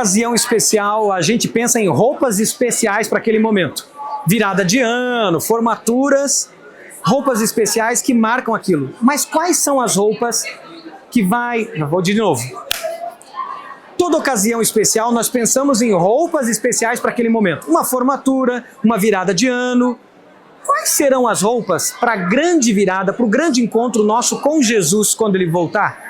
ocasião especial, a gente pensa em roupas especiais para aquele momento. Virada de ano, formaturas, roupas especiais que marcam aquilo. Mas quais são as roupas que vou de novo. Toda ocasião especial, nós pensamos em roupas especiais para aquele momento. Uma formatura, uma virada de ano. Quais serão as roupas para a grande virada, para o grande encontro nosso com Jesus quando Ele voltar?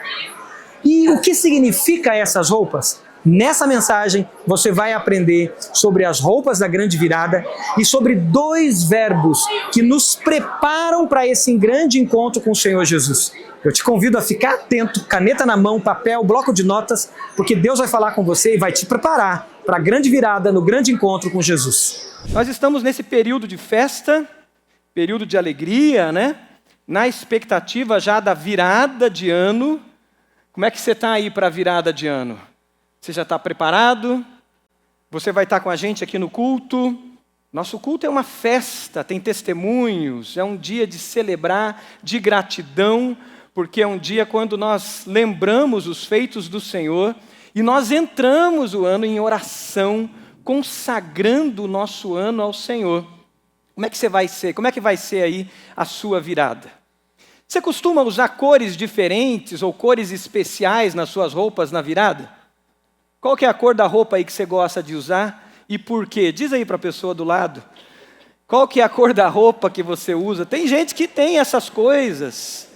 E o que significa essas roupas? Nessa mensagem, você vai aprender sobre as roupas da grande virada e sobre 2 verbos que nos preparam para esse grande encontro com o Senhor Jesus. Eu te convido a ficar atento, caneta na mão, papel, bloco de notas, porque Deus vai falar com você e vai te preparar para a grande virada, no grande encontro com Jesus. Nós estamos nesse período de festa, período de alegria, né? Na expectativa já da virada de ano. Como é que você está aí para a virada de ano? Você já está preparado? Você vai estar com a gente aqui no culto? Nosso culto é uma festa, tem testemunhos, é um dia de celebrar, de gratidão, porque é um dia quando nós lembramos os feitos do Senhor e nós entramos o ano em oração, consagrando o nosso ano ao Senhor. Como é que você vai ser? Como é que vai ser aí a sua virada? Você costuma usar cores diferentes ou cores especiais nas suas roupas na virada? Qual que é a cor da roupa aí que você gosta de usar e por quê? Diz aí para a pessoa do lado. Qual que é a cor da roupa que você usa? Tem gente que tem essas coisas,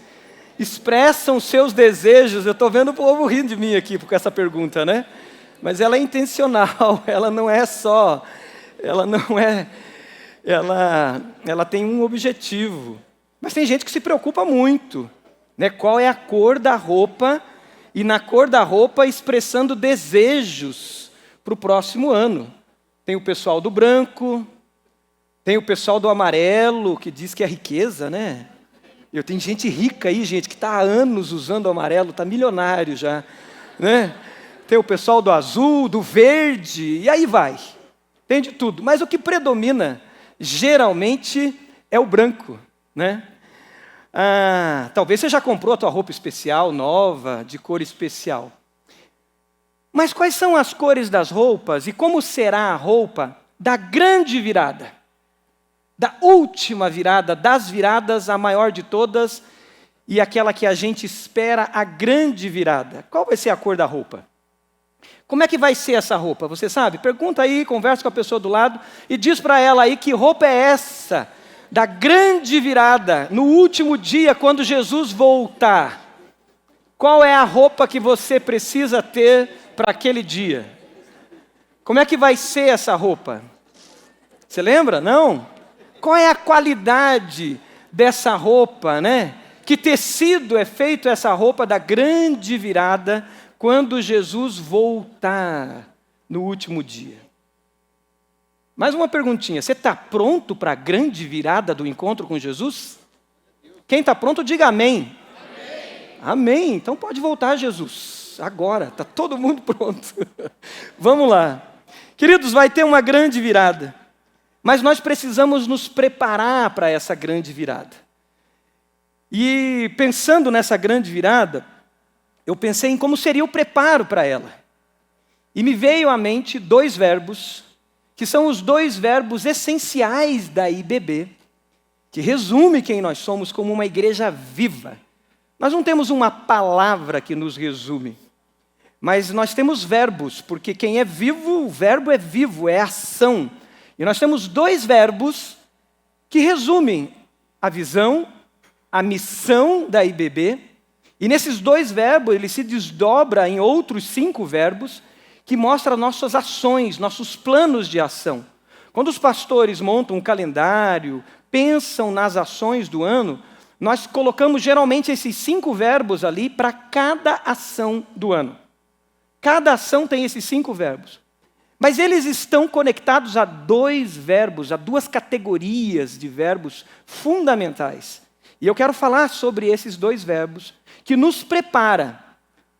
expressam seus desejos. Eu estou vendo o povo rindo de mim aqui com essa pergunta, né? Mas ela é intencional, ela não é só, ela tem um objetivo. Mas tem gente que se preocupa muito, né? Qual é a cor da roupa? E na cor da roupa expressando desejos para o próximo ano. Tem o pessoal do branco, tem o pessoal do amarelo, que diz que é riqueza, né? Tem gente rica aí, gente, que está há anos usando o amarelo, está milionário já, né? Tem o pessoal do azul, do verde, e aí vai. Tem de tudo. Mas o que predomina, geralmente, é o branco, né? Talvez você já comprou a tua roupa especial, nova, de cor especial. Mas quais são as cores das roupas e como será a roupa da grande virada? Da última virada, das viradas, a maior de todas e aquela que a gente espera, a grande virada. Qual vai ser a cor da roupa? Como é que vai ser essa roupa? Você sabe? Pergunta aí, conversa com a pessoa do lado e diz para ela aí que roupa é essa? Da grande virada, no último dia, quando Jesus voltar. Qual é a roupa que você precisa ter para aquele dia? Como é que vai ser essa roupa? Você lembra? Não? Qual é a qualidade dessa roupa, né? Que tecido é feito essa roupa da grande virada, quando Jesus voltar no último dia? Mais uma perguntinha, você está pronto para a grande virada do encontro com Jesus? Quem está pronto, diga amém. Amém. Amém, então pode voltar Jesus, agora, está todo mundo pronto. Vamos lá. Queridos, vai ter uma grande virada, mas nós precisamos nos preparar para essa grande virada. E pensando nessa grande virada, eu pensei em como seria o preparo para ela. E me veio à mente 2 verbos, que são os 2 verbos essenciais da IBB, que resume quem nós somos como uma igreja viva. Nós não temos uma palavra que nos resume, mas nós temos verbos, porque quem é vivo, o verbo é vivo, é ação. E nós temos 2 verbos que resumem a visão, a missão da IBB, e nesses 2 verbos ele se desdobra em outros 5 verbos, que mostra nossas ações, nossos planos de ação. Quando os pastores montam um calendário, pensam nas ações do ano, nós colocamos geralmente esses 5 verbos ali para cada ação do ano. Cada ação tem esses 5 verbos. Mas eles estão conectados a 2 verbos, a 2 categorias de verbos fundamentais. E eu quero falar sobre esses 2 verbos que nos prepara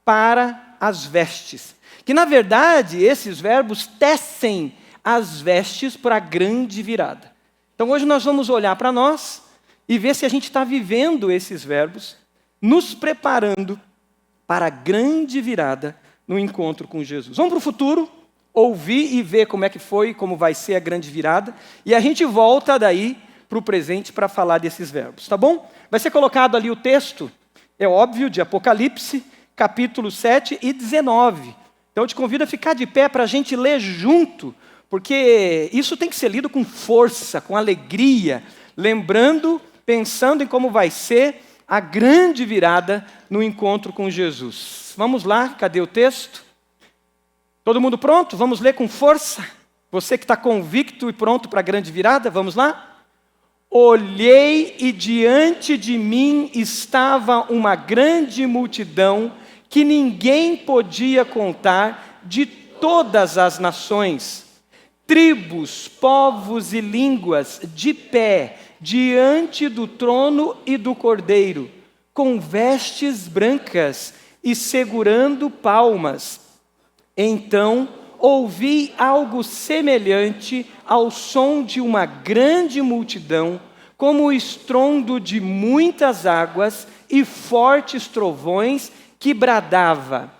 para as vestes. Que, na verdade, esses verbos tecem as vestes para a grande virada. Então, hoje nós vamos olhar para nós e ver se a gente está vivendo esses verbos, nos preparando para a grande virada no encontro com Jesus. Vamos para o futuro? ouvir e ver como é que foi, como vai ser a grande virada. E a gente volta daí para o presente para falar desses verbos, tá bom? Vai ser colocado ali o texto, é óbvio, de Apocalipse, capítulo 7 e 19. Então eu te convido a ficar de pé para a gente ler junto, porque isso tem que ser lido com força, com alegria, lembrando, pensando em como vai ser a grande virada no encontro com Jesus. Vamos lá, cadê o texto? Todo mundo pronto? Vamos ler com força? Você que está convicto e pronto para a grande virada, vamos lá? Olhei e diante de mim estava uma grande multidão que ninguém podia contar, de todas as nações, tribos, povos e línguas, de pé, diante do trono e do Cordeiro, com vestes brancas e segurando palmas. Então ouvi algo semelhante ao som de uma grande multidão, como o estrondo de muitas águas e fortes trovões, que bradava: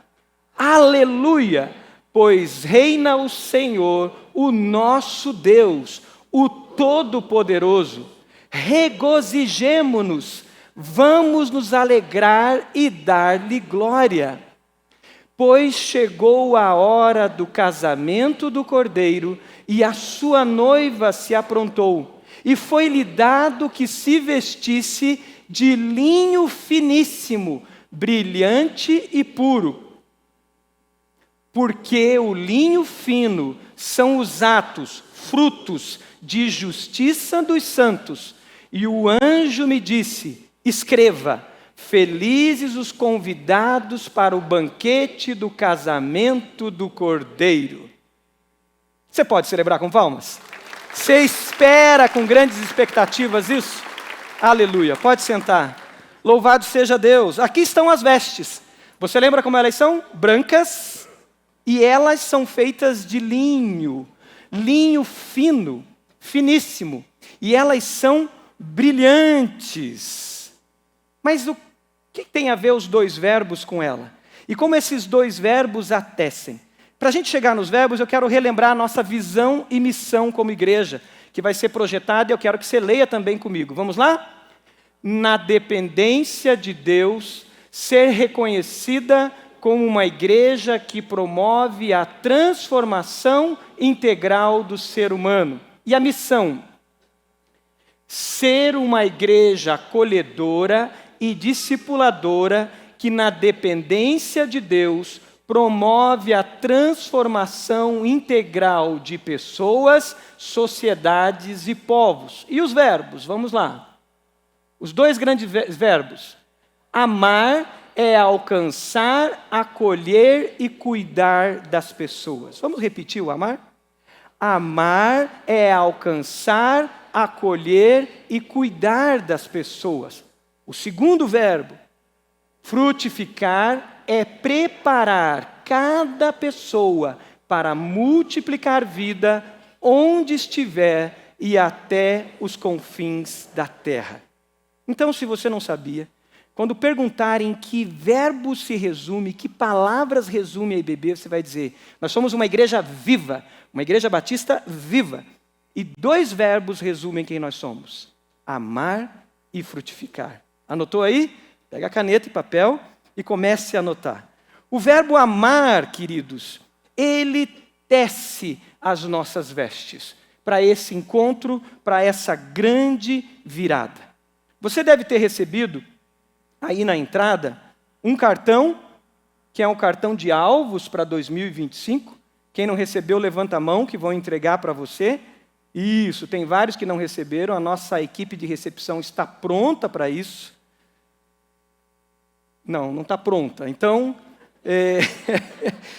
Aleluia! Pois reina o Senhor, o nosso Deus, o Todo-Poderoso. Regozijemo-nos, vamos nos alegrar e dar-lhe glória. Pois chegou a hora do casamento do Cordeiro, e a sua noiva se aprontou, e foi-lhe dado que se vestisse de linho finíssimo, brilhante e puro. Porque o linho fino são os atos, frutos de justiça dos santos. E o anjo me disse: escreva: felizes os convidados para o banquete do casamento do Cordeiro. Você pode celebrar com palmas? Você espera com grandes expectativas isso? Aleluia, pode sentar. Louvado seja Deus. Aqui estão as vestes. Você lembra como elas são? Brancas, e elas são feitas de linho fino, finíssimo, e elas são brilhantes. Mas o que tem a ver os dois verbos com ela? E como esses dois verbos atecem? Para a gente chegar nos verbos, eu quero relembrar a nossa visão e missão como igreja, que vai ser projetada, e eu quero que você leia também comigo. Vamos lá? Na dependência de Deus, ser reconhecida como uma igreja que promove a transformação integral do ser humano. E a missão? Ser uma igreja acolhedora e discipuladora que, na dependência de Deus, promove a transformação integral de pessoas, sociedades e povos. E os verbos? Vamos lá. Os dois grandes verbos. Amar é alcançar, acolher e cuidar das pessoas. Vamos repetir o amar? Amar é alcançar, acolher e cuidar das pessoas. O segundo verbo, frutificar, é preparar cada pessoa para multiplicar vida onde estiver e até os confins da terra. Então, se você não sabia, quando perguntarem que verbo se resume, que palavras resume a IBB, você vai dizer: nós somos uma igreja viva, uma igreja batista viva. E dois verbos resumem quem nós somos: amar e frutificar. Anotou aí? Pega a caneta e papel e comece a anotar. O verbo amar, queridos, ele tece as nossas vestes para esse encontro, para essa grande virada. Você deve ter recebido aí na entrada um cartão, que é um cartão de alvos para 2025. Quem não recebeu, levanta a mão, que vão entregar para você. Isso, tem vários que não receberam, a nossa equipe de recepção está pronta para isso. Não está pronta. Então,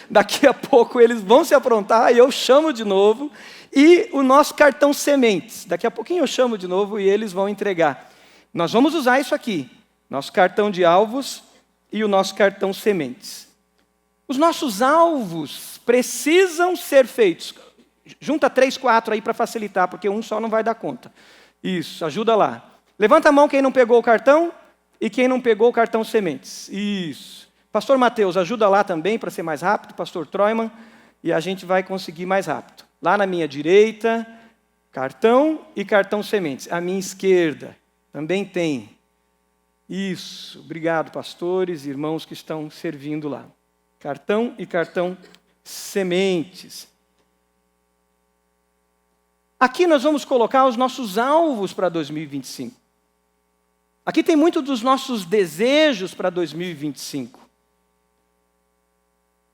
daqui a pouco eles vão se aprontar e eu chamo de novo. E o nosso cartão sementes. Daqui a pouquinho eu chamo de novo e eles vão entregar. Nós vamos usar isso aqui. Nosso cartão de alvos e o nosso cartão sementes. Os nossos alvos precisam ser feitos. Junta 3, 4 aí para facilitar, porque um só não vai dar conta. Isso, ajuda lá. Levanta a mão quem não pegou o cartão e quem não pegou o cartão sementes. Isso. Pastor Mateus, ajuda lá também para ser mais rápido. Pastor Troiman. e a gente vai conseguir mais rápido. Lá na minha direita, cartão e cartão sementes. À minha esquerda também tem. Isso, obrigado, pastores e irmãos que estão servindo lá. Cartão e cartão sementes. Aqui nós vamos colocar os nossos alvos para 2025. Aqui tem muito dos nossos desejos para 2025.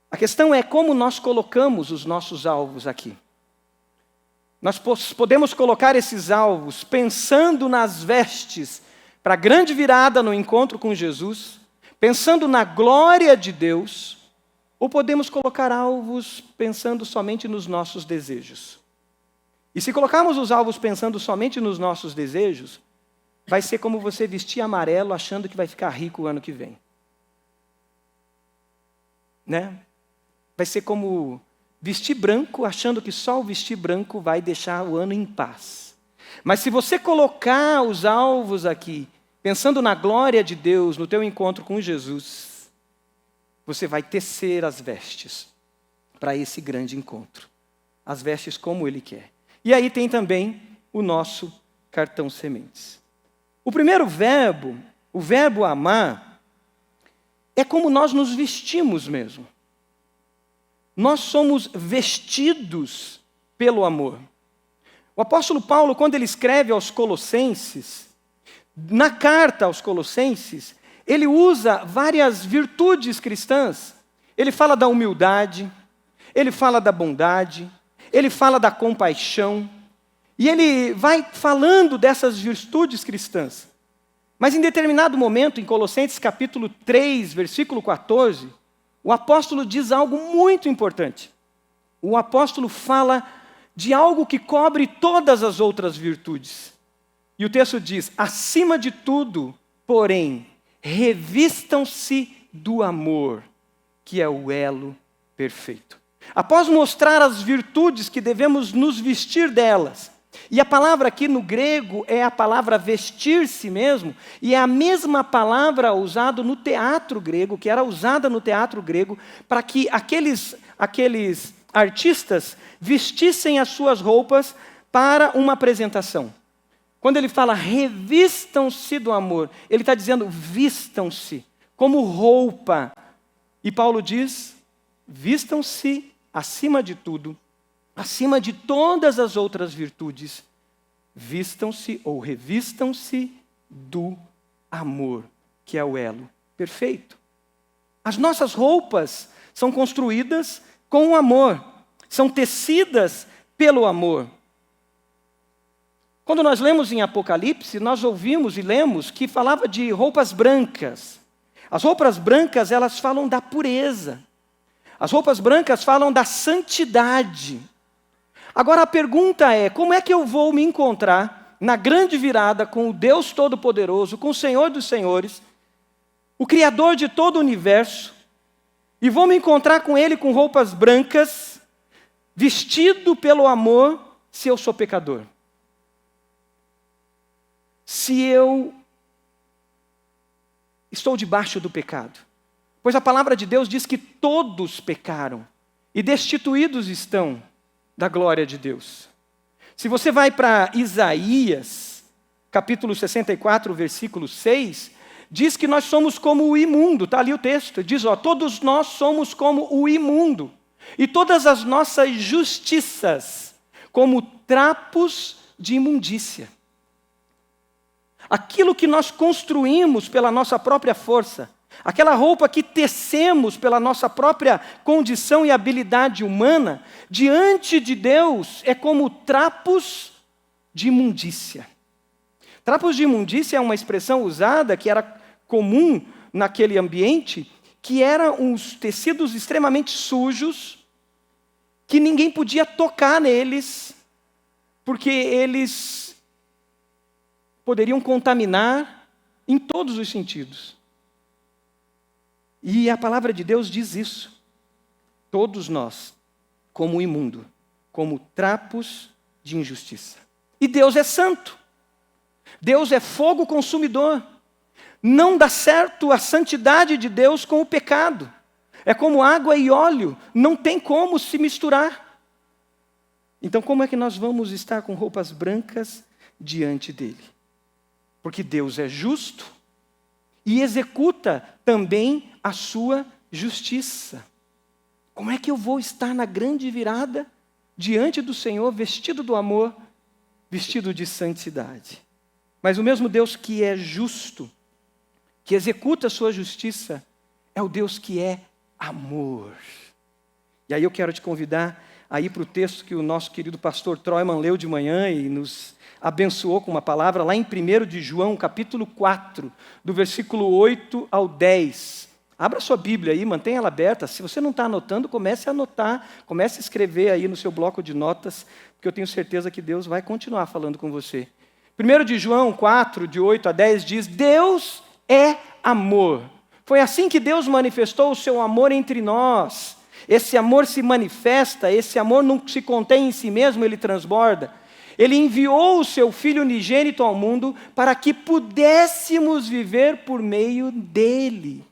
A questão é como nós colocamos os nossos alvos aqui. Nós podemos colocar esses alvos pensando nas vestes para a grande virada no encontro com Jesus, pensando na glória de Deus, ou podemos colocar alvos pensando somente nos nossos desejos. E se colocarmos os alvos pensando somente nos nossos desejos, vai ser como você vestir amarelo achando que vai ficar rico o ano que vem. Né? Vai ser como vestir branco achando que só o vestir branco vai deixar o ano em paz. Mas se você colocar os alvos aqui, pensando na glória de Deus, no teu encontro com Jesus, você vai tecer as vestes para esse grande encontro. As vestes como Ele quer. E aí tem também o nosso cartão sementes. O primeiro verbo, o verbo amar, é como nós nos vestimos mesmo. Nós somos vestidos pelo amor. O apóstolo Paulo, quando ele escreve aos Colossenses, na carta aos Colossenses, ele usa várias virtudes cristãs. Ele fala da humildade, ele fala da bondade, ele fala da compaixão, e ele vai falando dessas virtudes cristãs. Mas em determinado momento, em Colossenses capítulo 3, versículo 14, o apóstolo diz algo muito importante. O apóstolo fala de algo que cobre todas as outras virtudes. E o texto diz: acima de tudo, porém, revistam-se do amor, que é o elo perfeito. Após mostrar as virtudes que devemos nos vestir delas, e a palavra aqui no grego é a palavra vestir-se mesmo, e é a mesma palavra usada no teatro grego, que era usada no teatro grego, para que aqueles artistas vestissem as suas roupas para uma apresentação. Quando ele fala revistam-se do amor, ele está dizendo vistam-se como roupa. E Paulo diz, vistam-se acima de tudo, acima de todas as outras virtudes, vistam-se ou revistam-se do amor, que é o elo perfeito. As nossas roupas são construídas com o amor, são tecidas pelo amor. Quando nós lemos em Apocalipse, nós ouvimos e lemos que falava de roupas brancas. As roupas brancas, elas falam da pureza. As roupas brancas falam da santidade. Agora a pergunta é, como é que eu vou me encontrar na grande virada com o Deus Todo-Poderoso, com o Senhor dos Senhores, o Criador de todo o universo, e vou me encontrar com Ele com roupas brancas, vestido pelo amor, se eu sou pecador? Se eu estou debaixo do pecado? Pois a palavra de Deus diz que todos pecaram e destituídos estão da glória de Deus. Se você vai para Isaías, capítulo 64, versículo 6, diz que nós somos como o imundo, está ali o texto, diz, todos nós somos como o imundo, e todas as nossas justiças como trapos de imundícia. Aquilo que nós construímos pela nossa própria força, aquela roupa que tecemos pela nossa própria condição e habilidade humana, diante de Deus é como trapos de imundícia. Trapos de imundícia é uma expressão usada que era comum naquele ambiente, que eram uns tecidos extremamente sujos, que ninguém podia tocar neles, porque eles poderiam contaminar em todos os sentidos. E a palavra de Deus diz isso. Todos nós, como imundo, como trapos de injustiça. E Deus é santo. Deus é fogo consumidor. Não dá certo a santidade de Deus com o pecado. É como água e óleo, não tem como se misturar. Então, como é que nós vamos estar com roupas brancas diante dele? Porque Deus é justo e executa também a sua justiça. Como é que eu vou estar na grande virada diante do Senhor, vestido do amor, vestido de santidade? Mas o mesmo Deus que é justo, que executa a sua justiça, é o Deus que é amor. E aí eu quero te convidar a ir para o texto que o nosso querido pastor Troyman leu de manhã e nos abençoou com uma palavra, lá em 1 de João, capítulo 4, do versículo 8 ao 10. Abra sua Bíblia aí, mantenha ela aberta. Se você não está anotando, comece a anotar, comece a escrever aí no seu bloco de notas, porque eu tenho certeza que Deus vai continuar falando com você. 1 de João 4, de 8 a 10 diz: Deus é amor. Foi assim que Deus manifestou o seu amor entre nós. Esse amor se manifesta, esse amor não se contém em si mesmo, ele transborda. Ele enviou o seu Filho unigênito ao mundo para que pudéssemos viver por meio dele.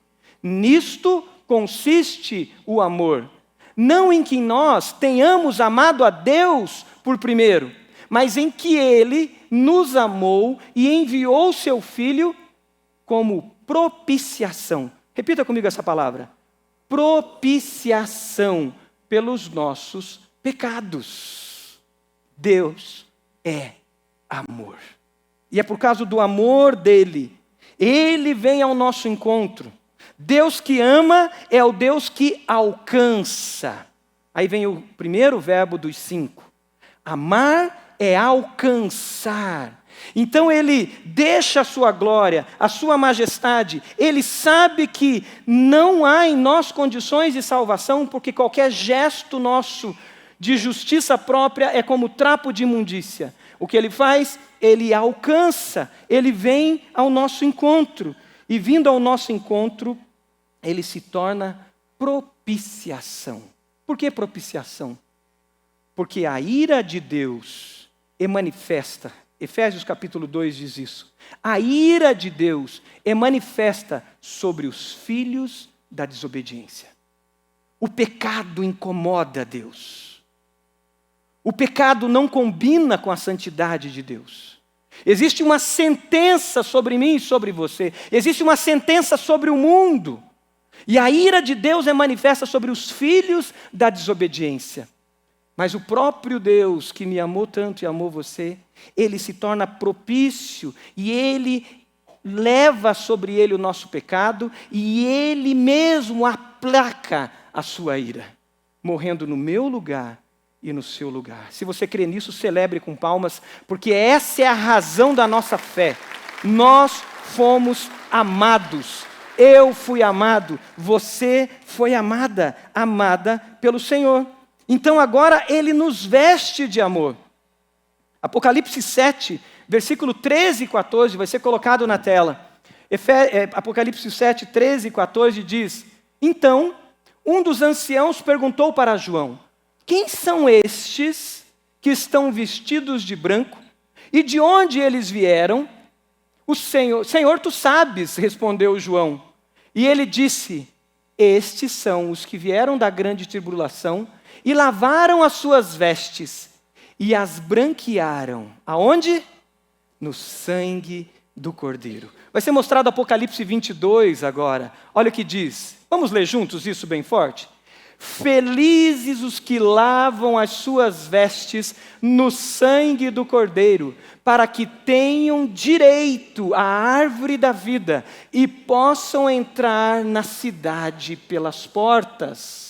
Nisto consiste o amor. Não em que nós tenhamos amado a Deus por primeiro, mas em que ele nos amou e enviou o seu Filho como propiciação. Repita comigo essa palavra. Propiciação pelos nossos pecados. Deus é amor. E é por causa do amor dele, ele vem ao nosso encontro. Deus que ama é o Deus que alcança. Aí vem o primeiro verbo dos 5. Amar é alcançar. Então ele deixa a sua glória, a sua majestade. Ele sabe que não há em nós condições de salvação, porque qualquer gesto nosso de justiça própria é como trapo de imundícia. O que ele faz? Ele alcança, ele vem ao nosso encontro. E vindo ao nosso encontro, ele se torna propiciação. Por que propiciação? Porque a ira de Deus é manifesta. Efésios capítulo 2 diz isso. A ira de Deus é manifesta sobre os filhos da desobediência. O pecado incomoda Deus. O pecado não combina com a santidade de Deus. Existe uma sentença sobre mim e sobre você. Existe uma sentença sobre o mundo. E a ira de Deus é manifesta sobre os filhos da desobediência. Mas o próprio Deus que me amou tanto e amou você, ele se torna propício e ele leva sobre ele o nosso pecado e ele mesmo aplaca a sua ira, morrendo no meu lugar e no seu lugar. Se você crê nisso, celebre com palmas, porque essa é a razão da nossa fé. Nós fomos amados. Eu fui amado, você foi amada pelo Senhor. Então agora ele nos veste de amor. Apocalipse 7, versículo 13 e 14, vai ser colocado na tela. Apocalipse 7, 13 e 14 diz: Então, um dos anciãos perguntou para João: Quem são estes que estão vestidos de branco? E de onde eles vieram? O Senhor, tu sabes, respondeu João. E ele disse: Estes são os que vieram da grande tribulação e lavaram as suas vestes e as branquearam. Aonde? No sangue do Cordeiro. Vai ser mostrado Apocalipse 22 agora. Olha o que diz. Vamos ler juntos isso bem forte? Felizes os que lavam as suas vestes no sangue do Cordeiro, para que tenham direito à árvore da vida e possam entrar na cidade pelas portas.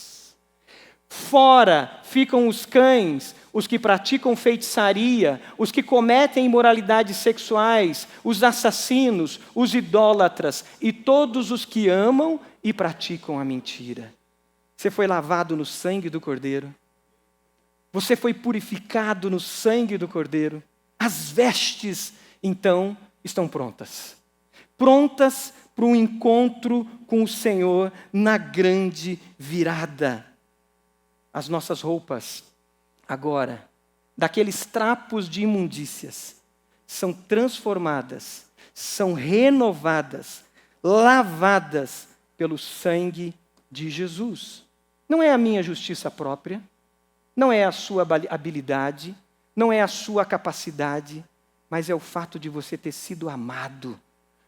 Fora ficam os cães, os que praticam feitiçaria, os que cometem imoralidades sexuais, os assassinos, os idólatras e todos os que amam e praticam a mentira. Você foi lavado no sangue do Cordeiro. Você foi purificado no sangue do Cordeiro. As vestes, então, estão prontas. Prontas para um encontro com o Senhor na grande virada. As nossas roupas, agora, daqueles trapos de imundícias, são transformadas, são renovadas, lavadas pelo sangue de Jesus. Não é a minha justiça própria, não é a sua habilidade, não é a sua capacidade, mas é o fato de você ter sido amado,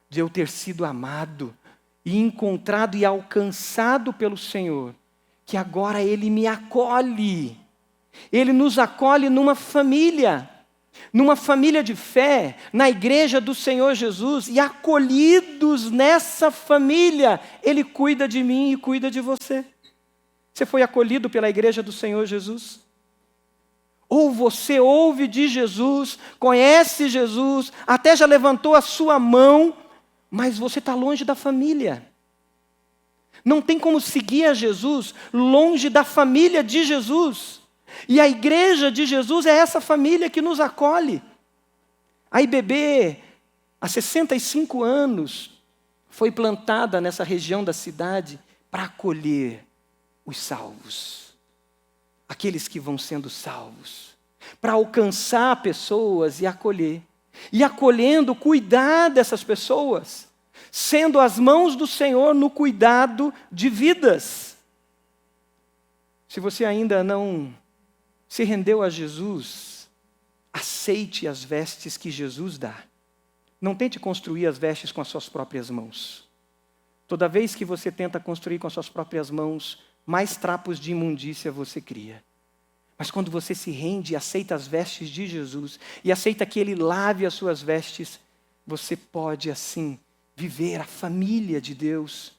de eu ter sido amado e encontrado e alcançado pelo Senhor, que agora Ele me acolhe. Ele nos acolhe numa família de fé, na igreja do Senhor Jesus, e acolhidos nessa família, Ele cuida de mim e cuida de você. Você foi acolhido pela igreja do Senhor Jesus? Ou você ouve de Jesus, conhece Jesus, até já levantou a sua mão, mas você está longe da família. Não tem como seguir a Jesus longe da família de Jesus. E a igreja de Jesus é essa família que nos acolhe. A IBB, há 65 anos, foi plantada nessa região da cidade para acolher os salvos, aqueles que vão sendo salvos, para alcançar pessoas e acolher. E acolhendo, cuidar dessas pessoas, sendo as mãos do Senhor no cuidado de vidas. Se você ainda não se rendeu a Jesus, aceite as vestes que Jesus dá. Não tente construir as vestes com as suas próprias mãos. Toda vez que você tenta construir com as suas próprias mãos, mais trapos de imundícia você cria. Mas quando você se rende e aceita as vestes de Jesus, e aceita que Ele lave as suas vestes, você pode assim viver a família de Deus,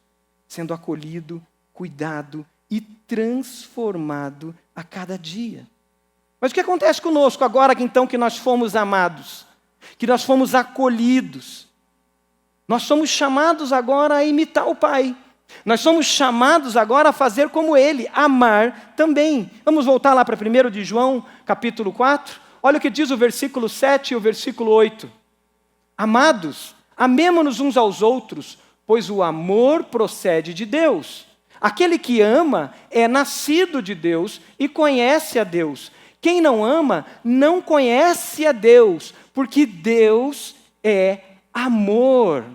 sendo acolhido, cuidado e transformado a cada dia. Mas o que acontece conosco agora então que nós fomos amados, que nós fomos acolhidos? Nós somos chamados agora a imitar o Pai. Nós somos chamados agora a fazer como Ele, amar também. Vamos voltar lá para 1 de João, capítulo 4. Olha o que diz o versículo 7 e o versículo 8. Amados, amemo-nos uns aos outros, pois o amor procede de Deus. Aquele que ama é nascido de Deus e conhece a Deus. Quem não ama não conhece a Deus, porque Deus é amor.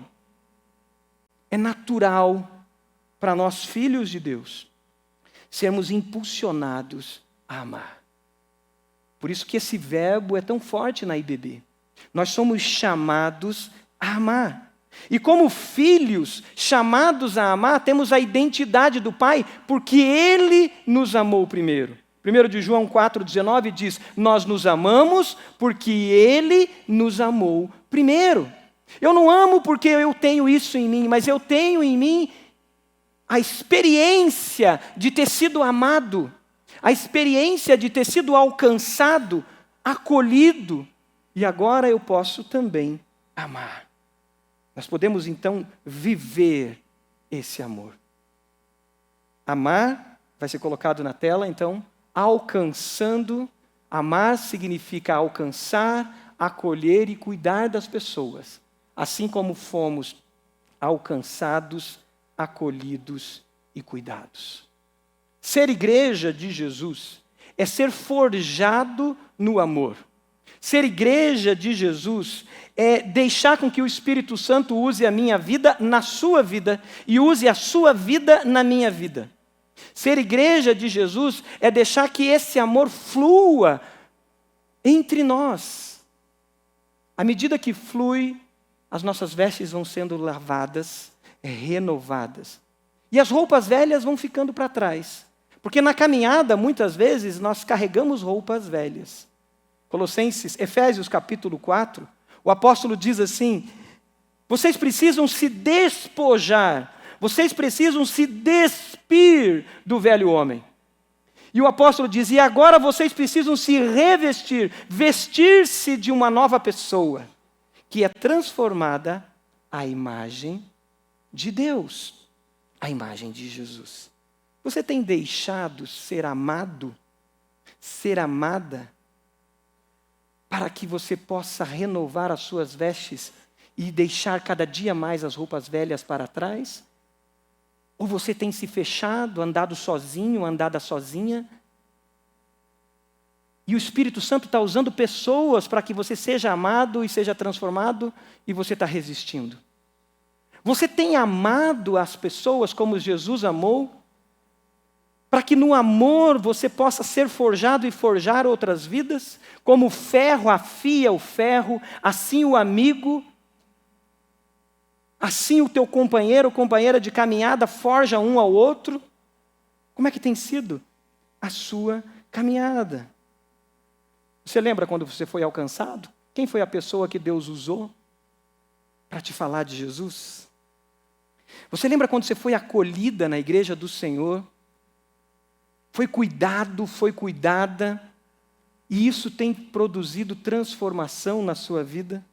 É natural para nós, filhos de Deus, sermos impulsionados a amar. Por isso que esse verbo é tão forte na IBB. Nós somos chamados a amar. E como filhos chamados a amar, temos a identidade do Pai, porque Ele nos amou primeiro. 1 de João 4,19 diz, nós nos amamos porque Ele nos amou primeiro. Eu não amo porque eu tenho isso em mim, mas eu tenho em mim a experiência de ter sido amado, a experiência de ter sido alcançado, acolhido, e agora eu posso também amar. Nós podemos então viver esse amor. Amar, vai ser colocado na tela então, alcançando. Amar significa alcançar, acolher e cuidar das pessoas, assim como fomos alcançados, acolhidos e cuidados. Ser igreja de Jesus é ser forjado no amor. Ser igreja de Jesus é deixar com que o Espírito Santo use a minha vida na sua vida e use a sua vida na minha vida. Ser igreja de Jesus é deixar que esse amor flua entre nós. À medida que flui, as nossas vestes vão sendo lavadas, renovadas. E as roupas velhas vão ficando para trás. Porque na caminhada, muitas vezes, nós carregamos roupas velhas. Efésios capítulo 4, o apóstolo diz assim, vocês precisam se despojar, vocês precisam se despir do velho homem. E o apóstolo diz, e agora vocês precisam se revestir, vestir-se de uma nova pessoa, que é transformada à imagem de Deus, a imagem de Jesus. Você tem deixado ser amado, ser amada, para que você possa renovar as suas vestes e deixar cada dia mais as roupas velhas para trás? Ou você tem se fechado, andado sozinho, andada sozinha? E o Espírito Santo está usando pessoas para que você seja amado e seja transformado, e você está resistindo. Você tem amado as pessoas como Jesus amou? para que no amor você possa ser forjado e forjar outras vidas, como o ferro afia o ferro, assim o amigo, assim o teu companheiro ou companheira de caminhada forja um ao outro. Como é que tem sido a sua caminhada? Você lembra quando você foi alcançado? Quem foi a pessoa que Deus usou para te falar de Jesus? Você lembra quando você foi acolhida na igreja do Senhor? Foi cuidado, foi cuidada, e isso tem produzido transformação na sua vida?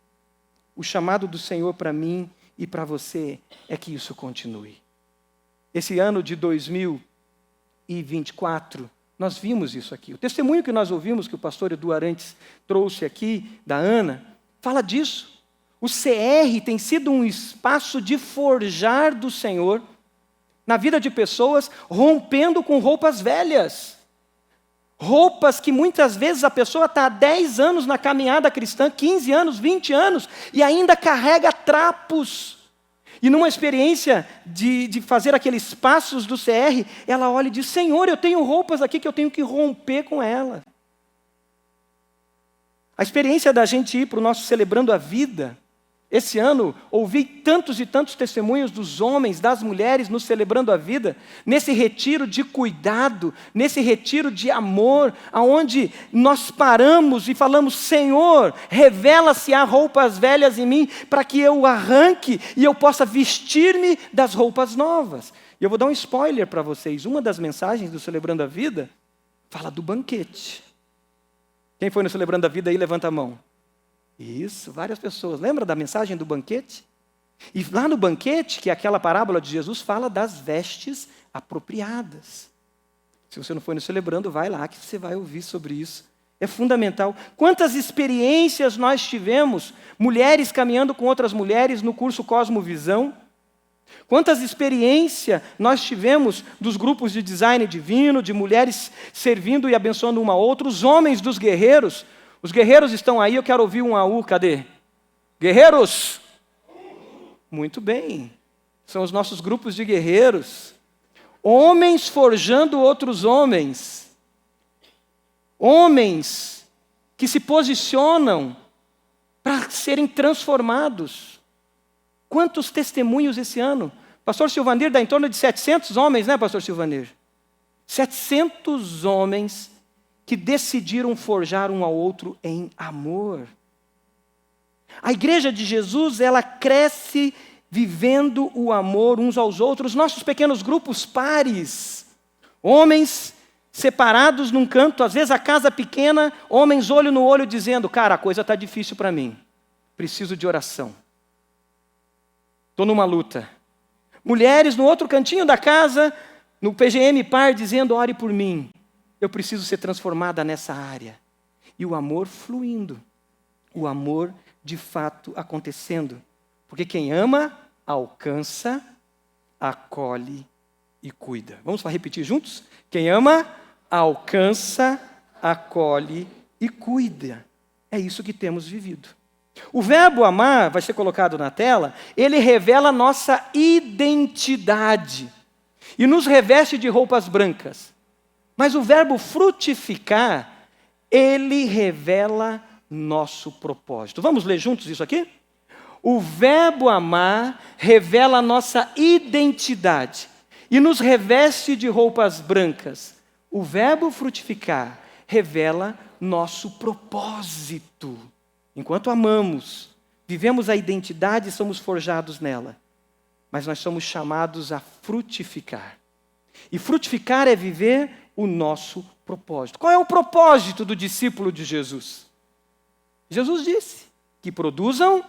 O chamado do Senhor para mim e para você é que isso continue. Esse ano de 2024, nós vimos isso aqui. O testemunho que nós ouvimos, que o pastor Edu Arantes trouxe aqui, da Ana, fala disso. O CR tem sido um espaço de forjar do Senhor na vida de pessoas, rompendo com roupas velhas. Roupas que muitas vezes a pessoa está há 10 anos na caminhada cristã, 15 anos, 20 anos, e ainda carrega trapos. E numa experiência de fazer aqueles passos do CR, ela olha e diz: Senhor, eu tenho roupas aqui que eu tenho que romper com ela. A experiência da gente ir para o nosso Celebrando a Vida, esse ano, ouvi tantos e tantos testemunhos dos homens, das mulheres, nos Celebrando a Vida, nesse retiro de cuidado, nesse retiro de amor, aonde nós paramos e falamos: Senhor, revela-se há roupas velhas em mim, para que eu arranque e eu possa vestir-me das roupas novas. E eu vou dar um spoiler para vocês. Uma das mensagens do Celebrando a Vida fala do banquete. Quem foi no Celebrando a Vida aí, levanta a mão. Isso, várias pessoas. Lembra da mensagem do banquete? E lá no banquete, que é aquela parábola de Jesus, fala das vestes apropriadas. Se você não foi no Celebrando, vai lá que você vai ouvir sobre isso. É fundamental. Quantas experiências nós tivemos, mulheres caminhando com outras mulheres no curso Cosmovisão? Quantas experiências nós tivemos dos grupos de design divino, de mulheres servindo e abençoando uma a outra, os homens dos guerreiros. Os guerreiros estão aí, eu quero ouvir um AU, cadê? Guerreiros? Muito bem, são os nossos grupos de guerreiros. Homens forjando outros homens. Homens que se posicionam para serem transformados. Quantos testemunhos esse ano? Pastor Silvanir dá em torno de 700 homens, né, Pastor Silvanir? 700 homens que decidiram forjar um ao outro em amor. A igreja de Jesus, ela cresce vivendo o amor uns aos outros, nossos pequenos grupos pares, homens separados num canto, às vezes a casa pequena, homens olho no olho dizendo: cara, a coisa está difícil para mim, preciso de oração, estou numa luta. Mulheres no outro cantinho da casa, no PGM Par, dizendo: ore por mim, eu preciso ser transformada nessa área. E o amor fluindo, o amor de fato acontecendo. Porque quem ama, alcança, acolhe e cuida. Vamos repetir juntos? Quem ama, alcança, acolhe e cuida. É isso que temos vivido. O verbo amar, vai ser colocado na tela, ele revela nossa identidade e nos reveste de roupas brancas. Mas o verbo frutificar, ele revela nosso propósito. Vamos ler juntos isso aqui? O verbo amar revela nossa identidade e nos reveste de roupas brancas. O verbo frutificar revela nosso propósito. Enquanto amamos, vivemos a identidade e somos forjados nela. Mas nós somos chamados a frutificar. E frutificar é viver o nosso propósito. Qual é o propósito do discípulo de Jesus? Jesus disse que produzam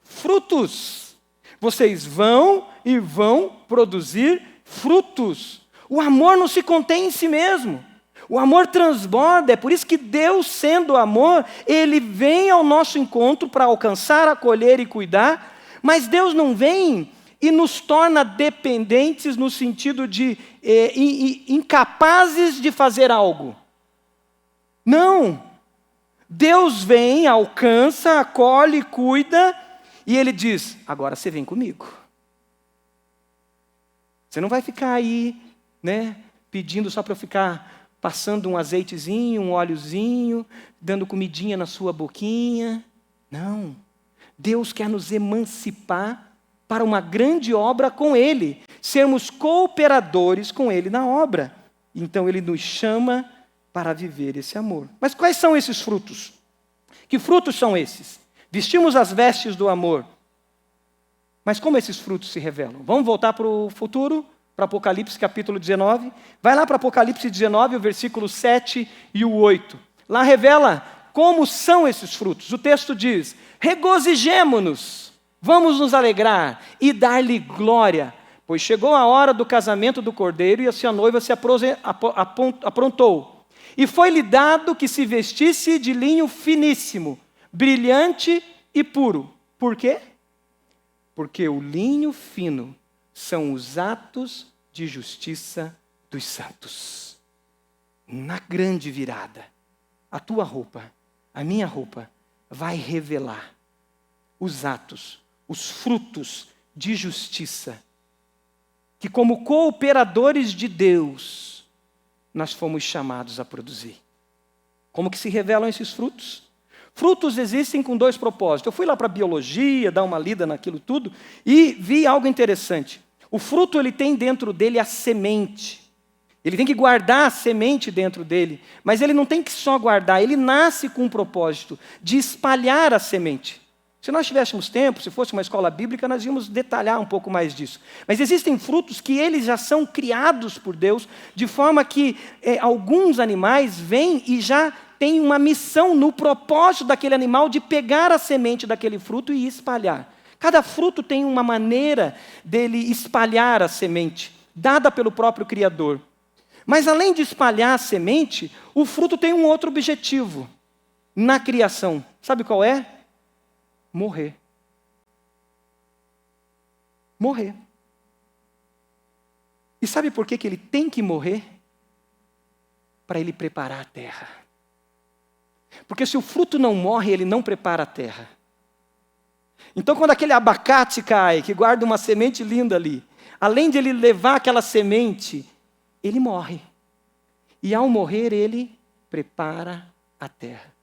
frutos. Vocês vão e vão produzir frutos. O amor não se contém em si mesmo. O amor transborda, é por isso que Deus, sendo amor, Ele vem ao nosso encontro para alcançar, acolher e cuidar, mas Deus não vem e nos torna dependentes no sentido de incapazes de fazer algo. Não. Deus vem, alcança, acolhe, cuida, e Ele diz: agora você vem comigo. Você não vai ficar aí, né, pedindo só para eu ficar passando um azeitezinho, um óleozinho, dando comidinha na sua boquinha. Não. Deus quer nos emancipar para uma grande obra com Ele, sermos cooperadores com Ele na obra. Então Ele nos chama para viver esse amor. Mas quais são esses frutos? Que frutos são esses? Vestimos as vestes do amor. Mas como esses frutos se revelam? Vamos voltar para o futuro, para Apocalipse capítulo 19. Vai lá para Apocalipse 19, o versículo 7 e o 8. Lá revela como são esses frutos. O texto diz: regozijemo-nos, vamos nos alegrar e dar-lhe glória, pois chegou a hora do casamento do Cordeiro e a sua noiva se aprontou. E foi-lhe dado que se vestisse de linho finíssimo, brilhante e puro. Por quê? Porque o linho fino são os atos de justiça dos santos. Na grande virada, a tua roupa, a minha roupa, vai revelar os atos, os frutos de justiça, que como cooperadores de Deus, nós fomos chamados a produzir. Como que se revelam esses frutos? Frutos existem com dois propósitos. Eu fui lá para a biologia, dar uma lida naquilo tudo, e vi algo interessante. O fruto, ele tem dentro dele a semente. Ele tem que guardar a semente dentro dele, mas ele não tem que só guardar, ele nasce com um propósito de espalhar a semente. Se nós tivéssemos tempo, se fosse uma escola bíblica, nós íamos detalhar um pouco mais disso. Mas existem frutos que eles já são criados por Deus, de forma que alguns animais vêm e já têm uma missão no propósito daquele animal de pegar a semente daquele fruto e espalhar. Cada fruto tem uma maneira dele espalhar a semente, dada pelo próprio Criador. Mas além de espalhar a semente, o fruto tem um outro objetivo na criação. Sabe qual é? Morrer. Morrer. E sabe por que ele tem que morrer? Para ele preparar a terra. Porque se o fruto não morre, ele não prepara a terra. Então quando aquele abacate cai, que guarda uma semente linda ali, além de ele levar aquela semente, ele morre. E ao morrer, ele prepara a terra.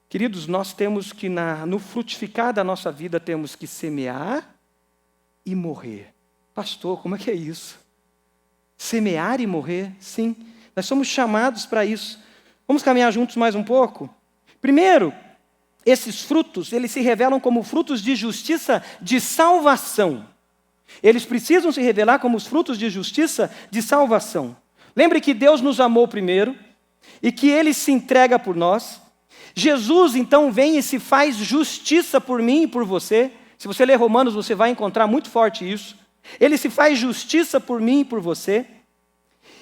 Queridos, nós temos que, no frutificar da nossa vida, temos que semear e morrer. Pastor, como é que é isso? Semear e morrer? Sim, nós somos chamados para isso. Vamos caminhar juntos mais um pouco? Primeiro, esses frutos, eles se revelam como frutos de justiça de salvação. Eles precisam se revelar como os frutos de justiça de salvação. Lembre que Deus nos amou primeiro e que Ele se entrega por nós. Jesus, então, vem e se faz justiça por mim e por você. Se você ler Romanos, você vai encontrar muito forte isso. Ele se faz justiça por mim e por você.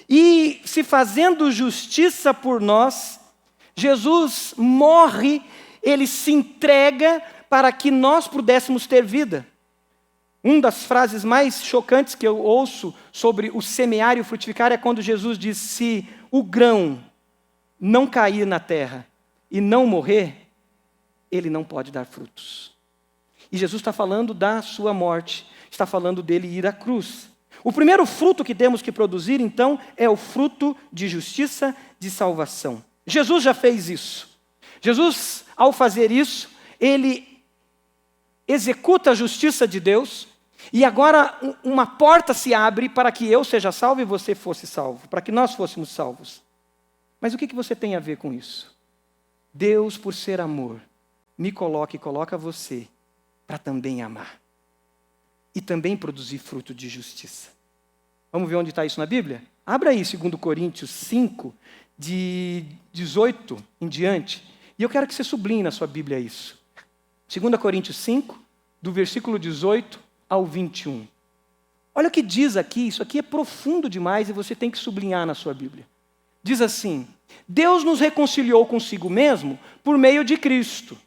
E se fazendo justiça por nós, Jesus morre, Ele se entrega para que nós pudéssemos ter vida. Uma das frases mais chocantes que eu ouço sobre o semear e o frutificar é quando Jesus diz: se o grão não cair na terra e não morrer, ele não pode dar frutos. E Jesus está falando da sua morte, está falando dele ir à cruz. O primeiro fruto que temos que produzir, então, é o fruto de justiça, de salvação. Jesus já fez isso. Jesus, ao fazer isso, ele executa a justiça de Deus, e agora uma porta se abre para que eu seja salvo e você fosse salvo, para que nós fôssemos salvos. Mas o que você tem a ver com isso? Deus, por ser amor, me coloca e coloca você para também amar. E também produzir fruto de justiça. Vamos ver onde está isso na Bíblia? Abra aí 2 Coríntios 5, de 18 em diante. E eu quero que você sublinhe na sua Bíblia isso. 2 Coríntios 5, do versículo 18 ao 21. Olha o que diz aqui, isso aqui é profundo demais e você tem que sublinhar na sua Bíblia. Diz assim: Deus nos reconciliou consigo mesmo por meio de Cristo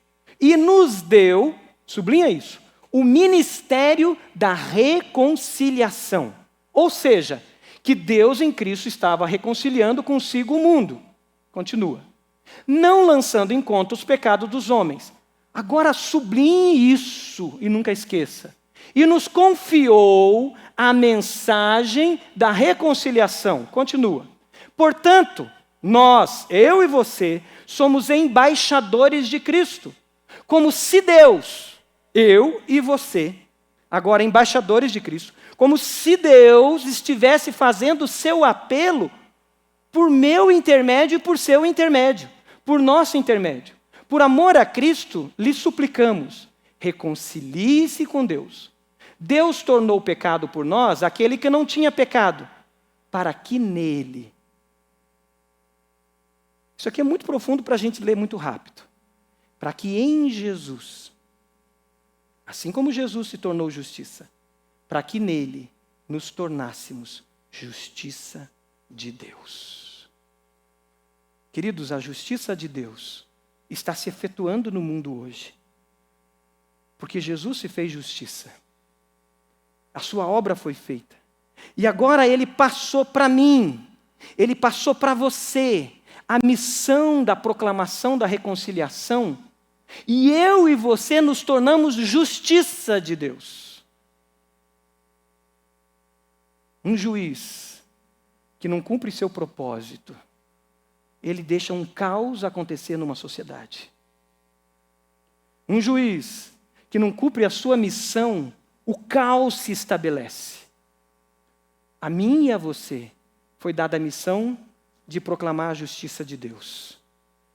e nos deu, sublinha isso, o ministério da reconciliação. Ou seja, que Deus em Cristo estava reconciliando consigo o mundo. Continua. Não lançando em conta os pecados dos homens. Agora sublinhe isso e nunca esqueça. e nos confiou a mensagem da reconciliação. Continua. Portanto, nós, eu e você, somos embaixadores de Cristo, como se Deus, eu e você, agora embaixadores de Cristo, como se Deus estivesse fazendo o seu apelo por meu intermédio e por seu intermédio, por nosso intermédio. Por amor a Cristo, lhe suplicamos, reconcilie-se com Deus. Deus tornou pecado por nós aquele que não tinha pecado, para que nele... Isso aqui é muito profundo para a gente ler muito rápido. Para que em Jesus, assim como Jesus se tornou justiça, para que nele nos tornássemos justiça de Deus. Queridos, a justiça de Deus está se efetuando no mundo hoje, porque Jesus se fez justiça. A sua obra foi feita. E agora ele passou para mim, ele passou para você, a missão da proclamação da reconciliação, e eu e você nos tornamos justiça de Deus. Um juiz que não cumpre seu propósito, ele deixa um caos acontecer numa sociedade. Um juiz que não cumpre a sua missão, o caos se estabelece. A mim e a você foi dada a missão de proclamar a justiça de Deus,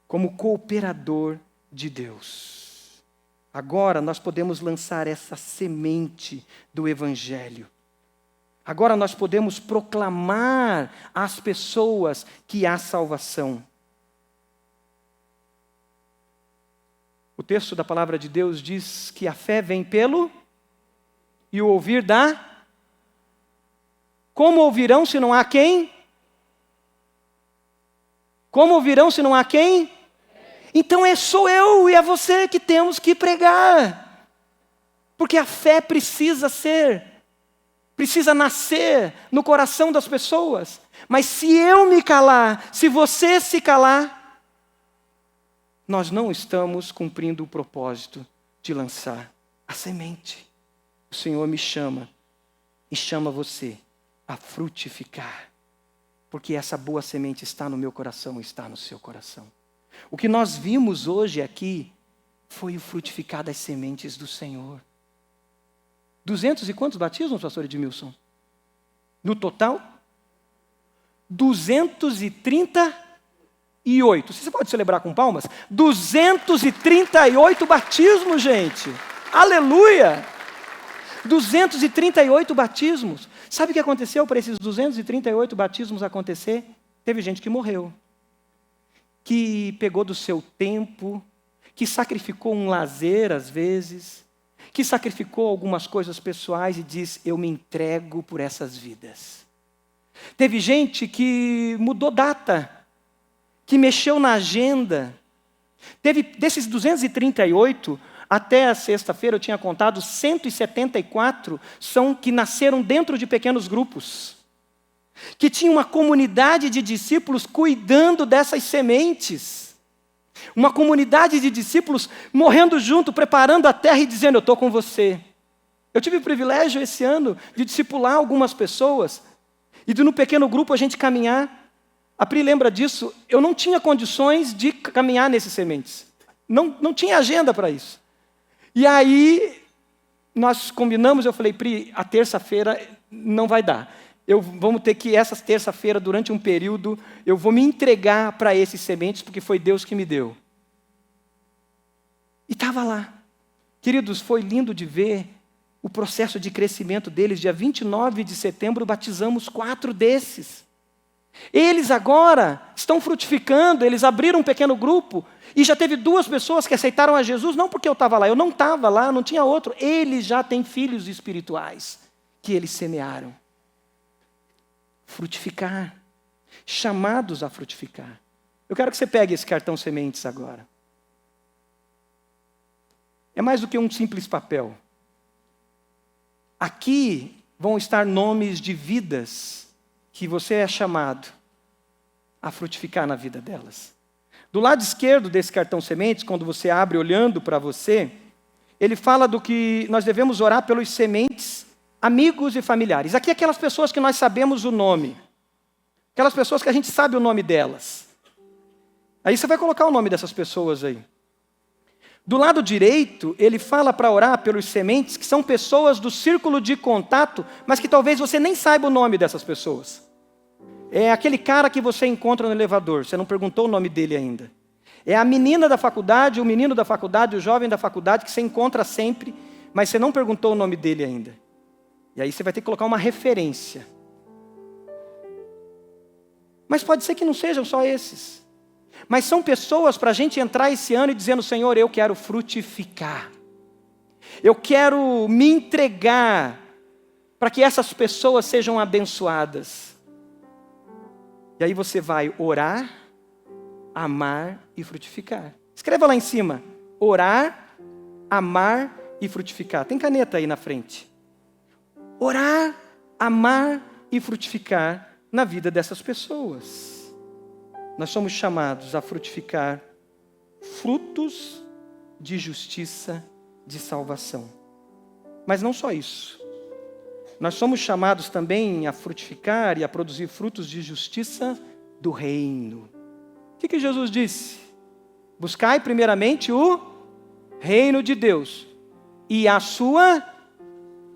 como cooperador de Deus. Agora nós podemos lançar essa semente do Evangelho. Agora nós podemos proclamar às pessoas que há salvação. O texto da palavra de Deus diz que a fé vem pelo e o ouvir da... Como ouvirão se não há quem? Como ouvirão se não há quem? Então sou eu e é você que temos que pregar. Porque a fé precisa nascer no coração das pessoas. Mas se eu me calar, se você se calar, nós não estamos cumprindo o propósito de lançar a semente. O Senhor me chama e chama você a frutificar. Porque essa boa semente está no meu coração, está no seu coração. O que nós vimos hoje aqui foi o frutificar das sementes do Senhor. 200 e quantos batismos, pastor Edmilson? No total? 238. Você pode celebrar com palmas? 238 batismos, gente. Aleluia! 238 batismos. Sabe o que aconteceu para esses 238 batismos acontecer? Teve gente que morreu, que pegou do seu tempo, que sacrificou um lazer às vezes, que sacrificou algumas coisas pessoais e diz, eu me entrego por essas vidas. Teve gente que mudou data, que mexeu na agenda. Teve desses 238, até a sexta-feira eu tinha contado, 174 são que nasceram dentro de pequenos grupos, que tinha uma comunidade de discípulos cuidando dessas sementes, uma comunidade de discípulos morrendo junto, preparando a terra e dizendo, eu estou com você. Eu tive o privilégio esse ano de discipular algumas pessoas, e de no pequeno grupo a gente caminhar. A Pri lembra disso, eu não tinha condições de caminhar nesses sementes, não tinha agenda para isso. E aí, nós combinamos, eu falei, Pri, a terça-feira não vai dar. Vamos ter que, essa terça-feira, durante um período, eu vou me entregar para esses sementes, porque foi Deus que me deu. E estava lá. Queridos, foi lindo de ver o processo de crescimento deles. Dia 29 de setembro, batizamos 4 desses. Eles agora estão frutificando, eles abriram um pequeno grupo, e já teve 2 pessoas que aceitaram a Jesus, não porque eu estava lá, eu não estava lá, não tinha outro. Eles já têm filhos espirituais, que eles semearam. Frutificar, chamados a frutificar. Eu quero que você pegue esse cartão sementes agora. É mais do que um simples papel. Aqui vão estar nomes de vidas que você é chamado a frutificar na vida delas. Do lado esquerdo desse cartão sementes, quando você abre olhando para você, ele fala do que nós devemos orar pelos sementes, amigos e familiares. Aqui aquelas pessoas que nós sabemos o nome. Aquelas pessoas que a gente sabe o nome delas. Aí você vai colocar o nome dessas pessoas aí. Do lado direito, ele fala para orar pelos sementes, que são pessoas do círculo de contato, mas que talvez você nem saiba o nome dessas pessoas. É aquele cara que você encontra no elevador, você não perguntou o nome dele ainda. É a menina da faculdade, o menino da faculdade, o jovem da faculdade, que você encontra sempre, mas você não perguntou o nome dele ainda. E aí você vai ter que colocar uma referência. Mas pode ser que não sejam só esses. Mas são pessoas para a gente entrar esse ano e dizendo: Senhor, eu quero frutificar. Eu quero me entregar para que essas pessoas sejam abençoadas. E aí você vai orar, amar e frutificar. Escreva lá em cima: orar, amar e frutificar. Tem caneta aí na frente. Orar, amar e frutificar na vida dessas pessoas. Nós somos chamados a frutificar frutos de justiça, de salvação. Mas não só isso. Nós somos chamados também a frutificar e a produzir frutos de justiça do reino. O que Jesus disse? Buscai primeiramente o reino de Deus e a sua...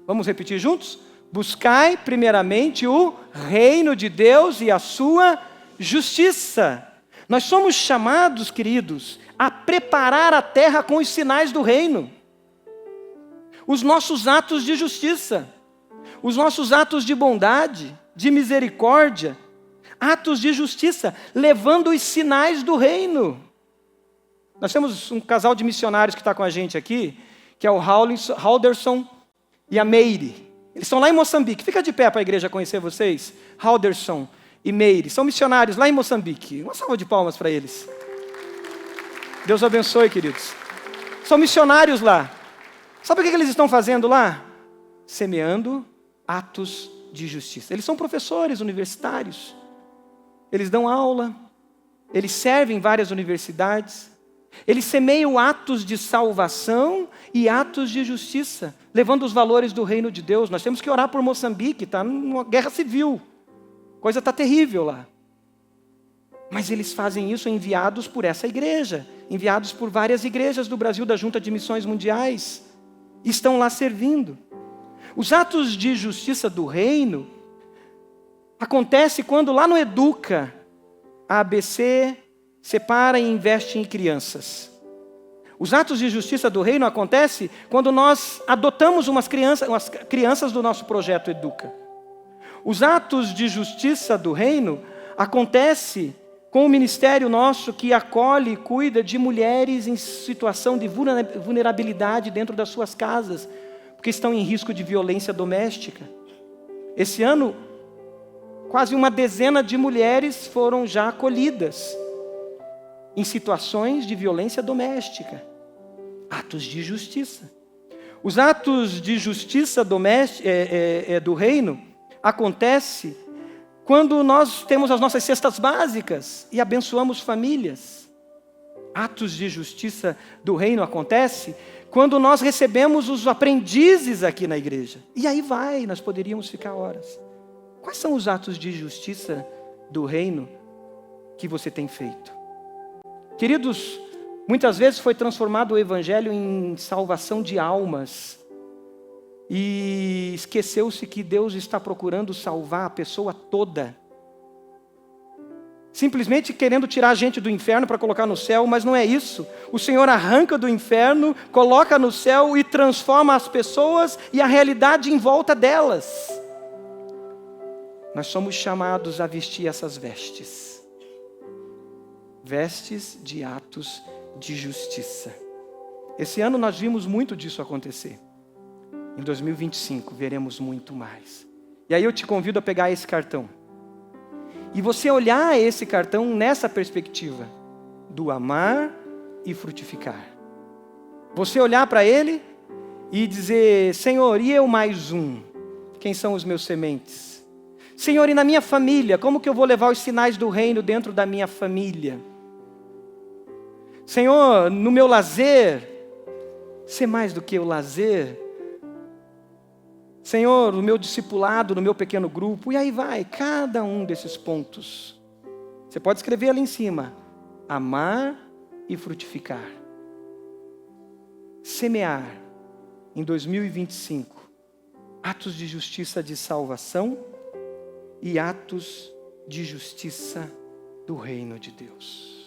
Vamos repetir juntos? Buscai primeiramente o reino de Deus e a sua justiça. Nós somos chamados, queridos, a preparar a terra com os sinais do reino. Os nossos atos de justiça, os nossos atos de bondade, de misericórdia, atos de justiça, levando os sinais do reino. Nós temos um casal de missionários que está com a gente aqui, que é o Halderson e a Meire. Eles estão lá em Moçambique. Fica de pé para a igreja conhecer vocês. Halderson e Meire. São missionários lá em Moçambique. Uma salva de palmas para eles. Deus abençoe, queridos. São missionários lá. Sabe o que eles estão fazendo lá? Semeando atos de justiça. Eles são professores universitários. Eles dão aula. Eles servem em várias universidades. Eles semeiam atos de salvação e atos de justiça, levando os valores do reino de Deus. Nós temos que orar por Moçambique, está numa guerra civil. Coisa está terrível lá. Mas eles fazem isso enviados por essa igreja, enviados por várias igrejas do Brasil, da Junta de Missões Mundiais. Estão lá servindo. Os atos de justiça do reino acontece quando lá no Educa, a ABC separa e investe em crianças. Os atos de justiça do reino acontecem quando nós adotamos umas crianças do nosso projeto Educa. Os atos de justiça do reino acontecem com o ministério nosso que acolhe e cuida de mulheres em situação de vulnerabilidade dentro das suas casas, porque estão em risco de violência doméstica. Esse ano, quase uma dezena de mulheres foram já acolhidas em situações de violência doméstica. Atos de justiça. Os atos de justiça doméstica, do reino acontecem quando nós temos as nossas cestas básicas e abençoamos famílias. Atos de justiça do reino acontecem quando nós recebemos os aprendizes aqui na igreja. E aí nós poderíamos ficar horas. Quais são os atos de justiça do reino que você tem feito? Queridos, muitas vezes foi transformado o evangelho em salvação de almas. E esqueceu-se que Deus está procurando salvar a pessoa toda. Simplesmente querendo tirar a gente do inferno para colocar no céu, mas não é isso. O Senhor arranca do inferno, coloca no céu e transforma as pessoas e a realidade em volta delas. Nós somos chamados a vestir essas vestes. Vestes de atos de justiça. Esse ano nós vimos muito disso acontecer. Em 2025 veremos muito mais. E aí eu te convido a pegar esse cartão. E você olhar esse cartão nessa perspectiva do amar e frutificar. Você olhar para ele e dizer: Senhor, e eu mais um? Quem são os meus sementes? Senhor, e na minha família? Como que eu vou levar os sinais do reino dentro da minha família? Senhor, no meu lazer, ser mais do que o lazer. Senhor, o meu discipulado, no meu pequeno grupo, e aí vai, cada um desses pontos. Você pode escrever ali em cima: amar e frutificar. Semear em 2025 atos de justiça de salvação e atos de justiça do reino de Deus.